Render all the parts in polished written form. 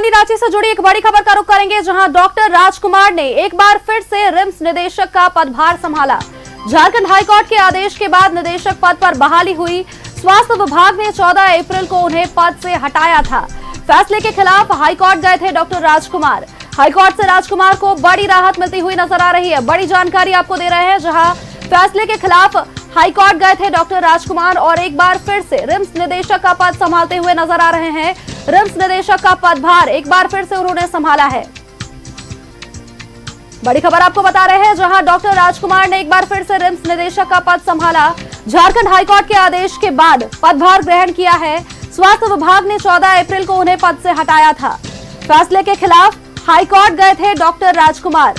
राजधानी रांची से जुड़ी एक बड़ी खबर का रुख करेंगे, जहां डॉक्टर राजकुमार ने एक बार फिर से रिम्स निदेशक का पदभार संभाला। झारखंड हाईकोर्ट के आदेश के बाद निदेशक पद पर बहाली हुई। स्वास्थ्य विभाग ने 14 अप्रैल को उन्हें पद से हटाया था। फैसले के खिलाफ हाईकोर्ट गए थे डॉक्टर राजकुमार। हाईकोर्ट से राजकुमार को बड़ी राहत मिलती हुई नजर आ रही है। बड़ी जानकारी आपको दे रहे हैं, जहां फैसले के खिलाफ हाईकोर्ट गए थे डॉक्टर राजकुमार और एक बार फिर से रिम्स निदेशक का पद संभालते हुए नजर आ रहे हैं। रिम्स निदेशक का पदभार एक बार फिर से उन्होंने संभाला है। बड़ी खबर आपको बता रहे हैं, जहां डॉक्टर राजकुमार ने एक बार फिर से रिम्स निदेशक का पद संभाला। झारखंड हाईकोर्ट के आदेश के बाद पदभार ग्रहण किया है। स्वास्थ्य विभाग ने 14 अप्रैल को उन्हें पद से हटाया था। फैसले के खिलाफ हाईकोर्ट गए थे डॉक्टर राजकुमार।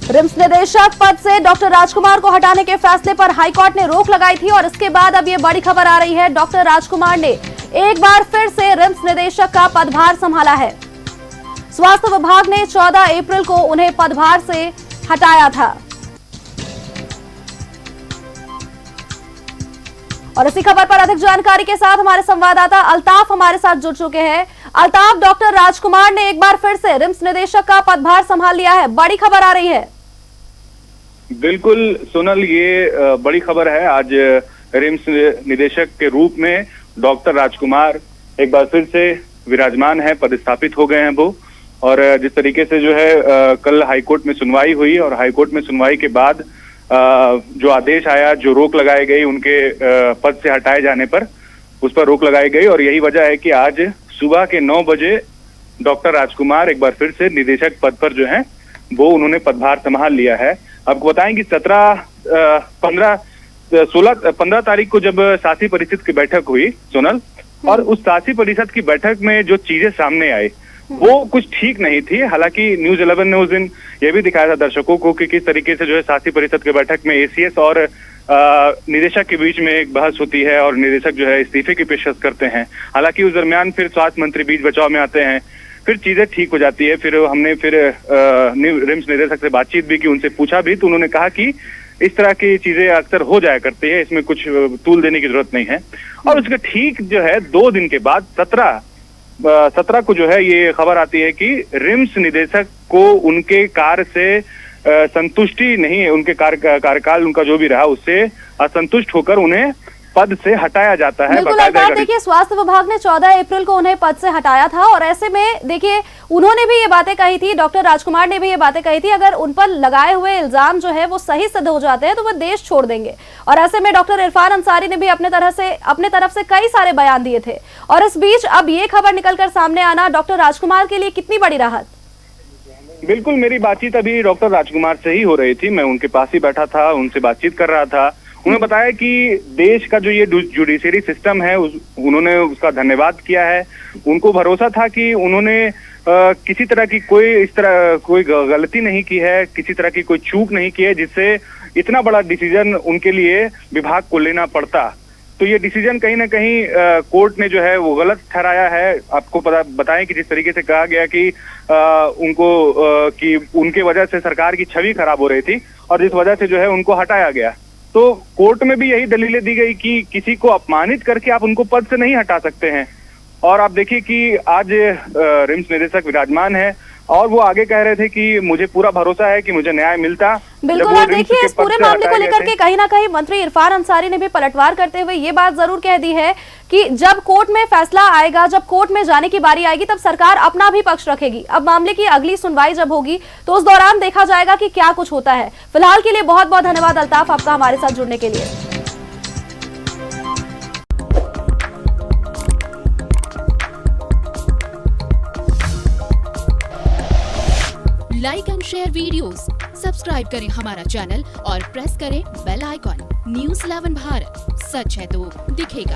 रिम्स निदेशक पद से डॉक्टर राजकुमार को हटाने के फैसले पर हाईकोर्ट ने रोक लगाई थी और इसके बाद अब ये बड़ी खबर आ रही है, डॉक्टर राजकुमार ने एक बार फिर से रिम्स निदेशक का पदभार संभाला है। स्वास्थ्य विभाग ने 14 अप्रैल को उन्हें पदभार से हटाया था। और इसी खबर पर अधिक जानकारी के साथ हमारे संवाददाता अल्ताफ हमारे साथ जुड़ चुके हैं। अल्ताफ, डॉक्टर राजकुमार ने एक बार फिर से रिम्स निदेशक का पदभार संभाल लिया है, बड़ी खबर आ रही है। बिल्कुल सोनल, ये बड़ी खबर है। आज रिम्स निदेशक के रूप में डॉक्टर राजकुमार एक बार फिर से विराजमान है, पदस्थापित हो गए हैं वो। और जिस तरीके से जो है कल हाईकोर्ट में सुनवाई हुई और हाईकोर्ट में सुनवाई के बाद जो आदेश आया, जो रोक लगाई गई उनके पद से हटाए जाने पर, उस पर रोक लगाई गई। और यही वजह है कि आज सुबह के 9 बजे डॉक्टर राजकुमार एक बार फिर से निदेशक पद पर जो है वो उन्होंने पदभार संभाल लिया है। आपको बताएं कि 15 तारीख को जब शासी परिषद की बैठक हुई सोनल, और उस शासी परिषद की बैठक में जो चीजें सामने आई वो कुछ ठीक नहीं थी। हालांकि न्यूज 11 ने उस दिन ये भी दिखाया था दर्शकों को कि किस तरीके से जो है शासी परिषद की बैठक में एसीएस और निदेशक के बीच में एक बहस होती है और निदेशक जो है इस्तीफे की पेशकश करते हैं। हालांकि उस दरमियान फिर स्वास्थ्य मंत्री बीच बचाव में आते हैं, फिर चीजें ठीक हो जाती है। फिर हमने रिम्स निदेशक से बातचीत भी की, उनसे पूछा भी, तो उन्होंने कहा कि इस तरह की चीजें अक्सर हो जाया करती है, इसमें कुछ तूल देने की जरूरत नहीं है। और उसके ठीक जो है 2 दिन के बाद 17 को जो है ये खबर आती है कि रिम्स निदेशक को उनके कार्य से संतुष्टि नहीं है, उनके कार्यकाल उनका जो भी रहा उससे असंतुष्ट होकर उन्हें पद से हटाया जाता है। बिल्कुल, देखिए स्वास्थ्य विभाग ने 14 अप्रैल को उन्हें पद से हटाया था और ऐसे में देखिए उन्होंने भी ये बातें कही थी, डॉक्टर राजकुमार ने भी ये बातें कही थी, अगर उन पर लगाए हुए इल्जाम जो है वो सही सिद्ध हो जाते हैं तो वो देश छोड़ देंगे। और ऐसे में डॉक्टर इरफान अंसारी ने भी अपने तरफ से कई सारे बयान दिए थे। और इस बीच अब ये खबर निकलकर सामने आना डॉक्टर राजकुमार के लिए कितनी बड़ी राहत। बिल्कुल, मेरी बातचीत अभी डॉक्टर राजकुमार से ही हो रही थी। मैं उनके पास ही बैठा था, उनसे बातचीत कर रहा था। उन्होंने बताया कि देश का जो ये जुडिशरी सिस्टम है उन्होंने उसका धन्यवाद किया है। उनको भरोसा था कि उन्होंने किसी तरह की कोई गलती नहीं की है, किसी तरह की कोई चूक नहीं की है जिससे इतना बड़ा डिसीजन उनके लिए विभाग को लेना पड़ता। तो ये डिसीजन कहीं ना कहीं कोर्ट ने जो है वो गलत ठहराया है। आपको बताएं कि जिस तरीके से कहा गया कि कि उनके वजह से सरकार की छवि खराब हो रही थी और जिस वजह से जो है उनको हटाया गया, तो कोर्ट में भी यही दलीलें दी गई कि किसी को अपमानित करके आप उनको पद से नहीं हटा सकते हैं। और आप देखिए कि आज रिम्स निदेशक विराजमान है और वो आगे कह रहे थे कि मुझे पूरा भरोसा है कि मुझे न्याय मिलता। बिल्कुल, और देखिए इस पूरे मामले को लेकर के कहीं ना कहीं मंत्री इरफान अंसारी ने भी पलटवार करते हुए ये बात जरूर कह दी है कि जब कोर्ट में फैसला आएगा, जब कोर्ट में जाने की बारी आएगी, तब सरकार अपना भी पक्ष रखेगी। अब मामले की अगली सुनवाई जब होगी तो उस दौरान देखा जाएगा कि क्या कुछ होता है। फिलहाल के लिए बहुत बहुत धन्यवाद अल्ताफ आपका हमारे साथ जुड़ने के लिए। Like and share videos, subscribe करें हमारा चैनल और प्रेस करें बेल आइकॉन। न्यूज़ 11 भारत, सच है तो दिखेगा।